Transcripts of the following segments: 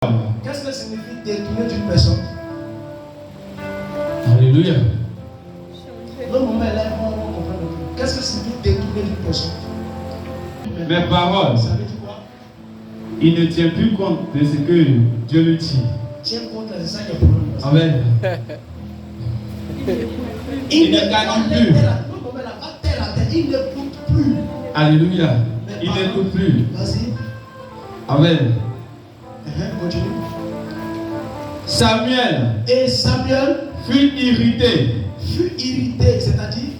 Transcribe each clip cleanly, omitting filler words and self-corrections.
Qu'est-ce que signifie détourner d'une personne? Alléluia. Le moment est là, on comprend le truc. Qu'est-ce que signifie détourner d'une personne? Mes paroles, Ça veut dire quoi? il ne tient plus compte de ce que Dieu lui dit. Tiens compte là, c'est ça qui est le problème. Amen. Il ne calcule plus. Le moment là, va terre à terre, il n'écoute plus. Alléluia. Il n'écoute plus. Vas-y. Amen. Continue. Samuel Et Samuel fut irrité. C'est-à-dire,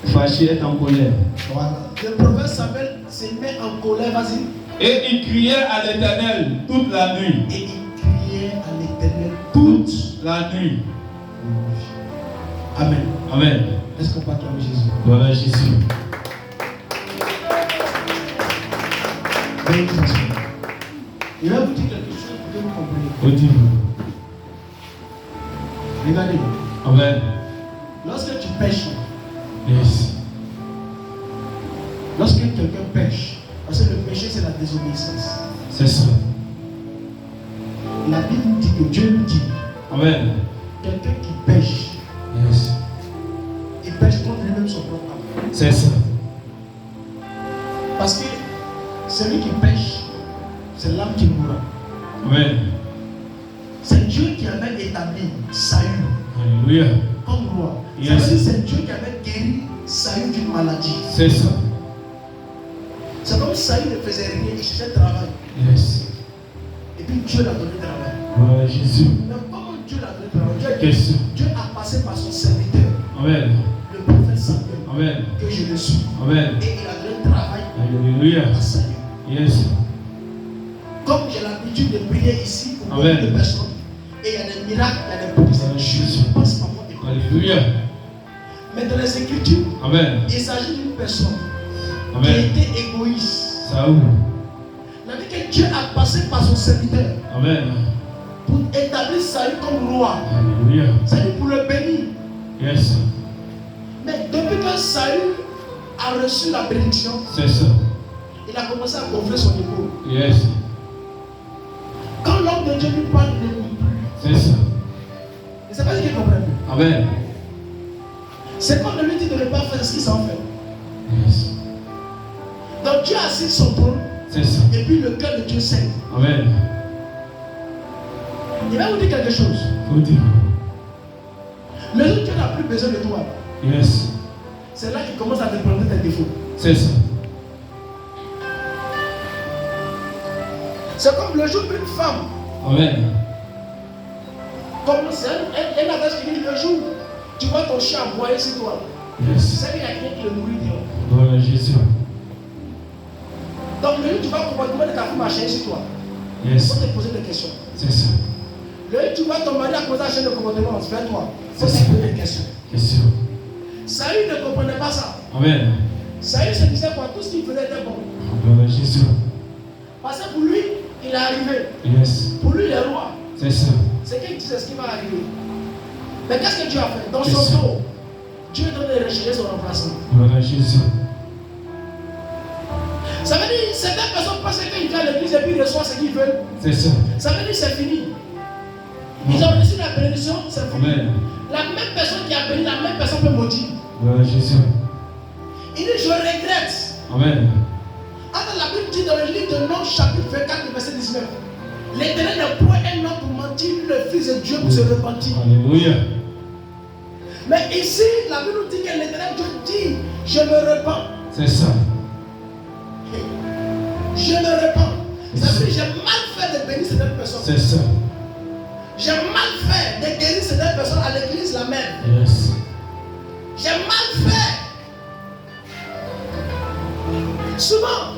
Fâché, est en colère. voilà. Le prophète Samuel se met en colère, vas-y. Et il criait à l'Éternel toute la nuit. Et il criait à l'Éternel Toute la nuit. Amen. Amen. Est-ce qu'on peut acclamer Jésus? Gloire à Jésus. Veuillez vous asseoir. Je vais vous dire quelque chose pour que vous compreniez. Au-dessus. Regardez. Amen. Lorsque tu pêches, Yes. lorsque quelqu'un pêche, parce que le péché c'est la désobéissance. C'est ça. La Bible dit que Dieu nous dit, Amen. quelqu'un qui pêche, Yes. il pêche contre lui-même son propre âme. C'est ça. Parce que celui qui pêche, c'est l'âme qui mourra. Amen. C'est Dieu qui avait établi Saül Alléluia. comme roi. Yes. C'est Dieu qui avait guéri Saül d'une maladie. C'est ça. C'est comme Saül ne faisait rien, il cherchait travail. Yes. Et puis Dieu l'a donné travail. Gloire à Jésus. Mais comment Dieu l'a donné travail? Question. Dieu a passé par son serviteur, Amen. le prophète Samuel, Amen. que je le suis. Amen. Et il a donné travail Alléluia. à Saül. Yes. Comme j'ai l'habitude de prier ici pour beaucoup Amen. de personnes, et il y a des miracles, il y a des prodiges, je passe par moi. Alléluia. Mais dans les Écritures, Amen. il s'agit d'une personne qui Amen. était égoïste. Saoul. Il a dit que Dieu a passé par son serviteur Amen. pour établir Saül comme roi. Alléluia. C'est-à-dire pour le bénir. Yes. Mais depuis que Saül a reçu la bénédiction, C'est ça. il a commencé à gonfler son épaule. Yes. Quand l'homme de Dieu lui parle, il n'écoute plus. C'est ça. Et c'est pas ce qu'il comprend plus. Amen. C'est comme de lui dit de ne pas faire ce qu'il s'en fait. Yes. Donc Dieu assis son trône, C'est ça. et puis le cœur de Dieu saigne. Amen. Il va vous dire quelque chose. Faut dire. Le jour où Dieu n'a plus besoin de toi, Yes. c'est là qu'il commence à te prendre tes défauts. C'est ça. C'est comme le jour où une femme, Amen. comme c'est un adage qui dit le jour où tu vois ton chien aboyer sur toi, Yes. c'est qu'il y a quelqu'un qui le nourrit dehors. Gloire à Jésus. Donc le jour où tu vois le comportement de ta femme marcher sur toi, il Yes. faut te poser des questions. C'est ça. Le jour où tu vois ton mari à cause d'un de comportement vers toi, il faut C'est ça. te poser des questions. Question. Saül ne comprenait pas ça. Amen. Saül se disait quoi? Tout ce qu'il faisait était bon. Gloire à Jésus. Parce que pour lui, il est arrivé. Yes. Pour lui, il est roi. C'est ça. C'est qu'il disait ce qui va arriver. Mais qu'est-ce que Dieu a fait? Dans C'est son ça. dos, Dieu est en train de rechercher son remplaçant. Gloire à Jésus. Ça veut dire certaines personnes pensent qu'ils viennent à l'église et puis ils reçoivent ce qu'ils veulent. C'est ça. Ça veut dire c'est fini. Ils ont reçu la bénédiction, c'est fini. Amen. La même personne qui a béni, la même personne peut maudire. Gloire à Jésus. Il dit je regrette. Amen. Attends, la Bible dit dans le livre de Nom, chapitre 24, verset 19. L'Éternel n'est point un homme pour mentir, le Fils de Dieu pour se repentir. Alléluia. Mais ici, la Bible nous dit que l'Éternel Dieu dit je me repens. C'est ça. Je me repens. Ça veut dire j'ai mal fait de bénir certaines personnes. C'est ça. J'ai mal fait de guérir certaines personnes à l'église la même. Yes. J'ai mal fait. Souvent,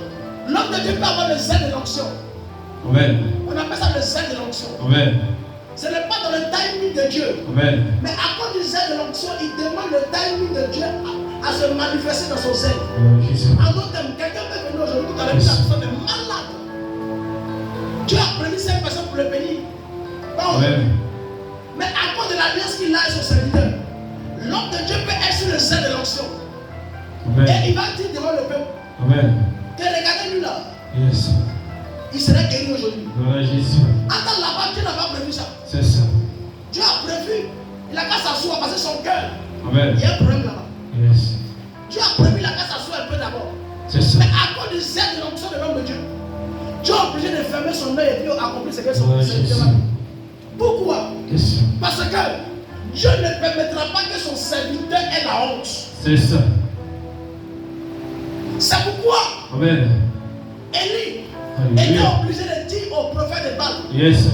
l'homme de Dieu peut avoir le zèle de l'onction. Amen. On appelle ça le zèle de l'onction. Amen. Ce n'est pas dans le timing de Dieu. Amen. Mais à cause du zèle de l'onction, il demande le timing de Dieu à se manifester dans son zèle. Gloire à Jésus. En d'autres termes, quelqu'un peut venir aujourd'hui, tout à l'heure, la personne est malade. Dieu a prévu cette personne pour le bénir. Bon. Amen. Mais à cause de l'alliance qu'il a avec son serviteur, l'homme de Dieu peut être sur le zèle de l'onction. Amen. Et il va dire devant le peuple Amen. que regardez-lui là. Yes. il serait guéri aujourd'hui. Gloire à Jésus. Attends là-bas, Dieu n'a pas prévu ça. C'est ça. Dieu a prévu. Il a qu'à s'asseoir parce que son cœur, Amen. il y a un problème là-bas. Yes. Dieu a prévu, il a qu'à s'asseoir un peu d'abord. C'est ça. Mais à cause du zèle de l'onction de l'homme de Dieu, Dieu est obligé de fermer son œil et puis accomplir ce que son serviteur a dit. Pourquoi? Yes. Parce que Dieu ne permettra pas que son serviteur ait la honte. C'est ça. C'est pourquoi Amen. Élie était Alléluia. obligé de dire au prophète de Baal, Yes.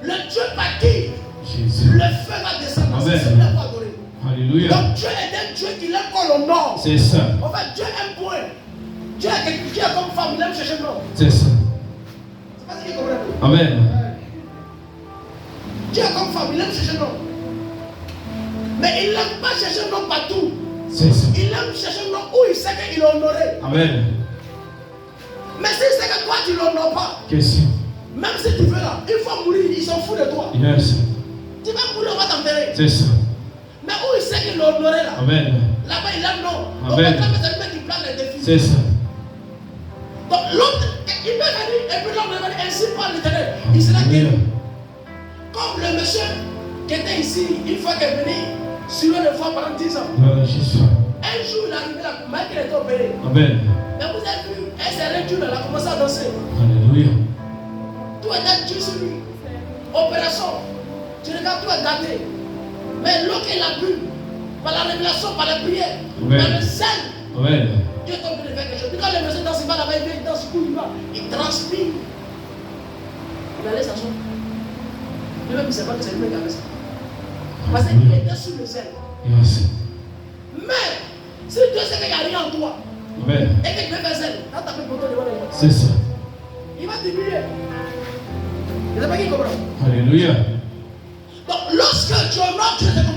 le Dieu par qui Jésus. le feu va descendre, Amen. c'est là pour adorer. Alléluia. Donc Dieu est un Dieu qui l'aime comme l'honneur. C'est ça. En fait, Dieu aime point. Dieu est quelqu'un qui a comme femme, il aime chercher l'homme. C'est ça. C'est pas ce qu'il comprend. Amen. Dieu a comme femme, il aime chercher l'homme. Mais il n'aime pas chercher l'homme partout. C'est ça. Il aime chercher l'homme où il sait qu'il est honoré. Amen. Mais s'il sait que toi tu ne l'honores pas, Question. même si tu veux là, il faut mourir, il s'en fout de toi. Yes. Tu vas mourir, on va t'enterrer. C'est ça. Mais où il sait qu'il est honoré là, Amen. là-bas il aime non. Donc Amen. maintenant c'est lui qui plane les défis. C'est ça. Donc l'autre, il peut venir et puis l'homme va dire ainsi parle l'Éternel. Il sera guéri. Comme le monsieur qui était ici, une fois qu'il est venu sur une fois pendant 10 ans. Gloire à Jésus. Un jour il est arrivé là, malgré qu'il était opéré. Amen. Mais vous avez vu, un certain Dieu elle a commencé à danser. Alléluia. Tout était Dieu sur lui. Opération. Tu regardes, tout est gâté. Mais l'eau qu'il a bu, par la révélation, par la prière, Amen. par le sel, Amen. Dieu est obligé de faire quelque chose. Puis quand le monsieur danse, il va là-bas, il vient, il danse, il va, il transpire. Il allait s'asseoir. Lui-même, il ne sait pas que c'est lui qui avait ça. Parce qu'il était sous le sel. Yes. Mais, si Dieu sait qu'il n'y a rien en toi, Amen. et que tu veux faire sel, quand tu as fait le bouton devant les gens, C'est ça. il va diminuer. Je ne sais pas qui comprend. Alléluia. Donc, lorsque tu honores Dieu, c'est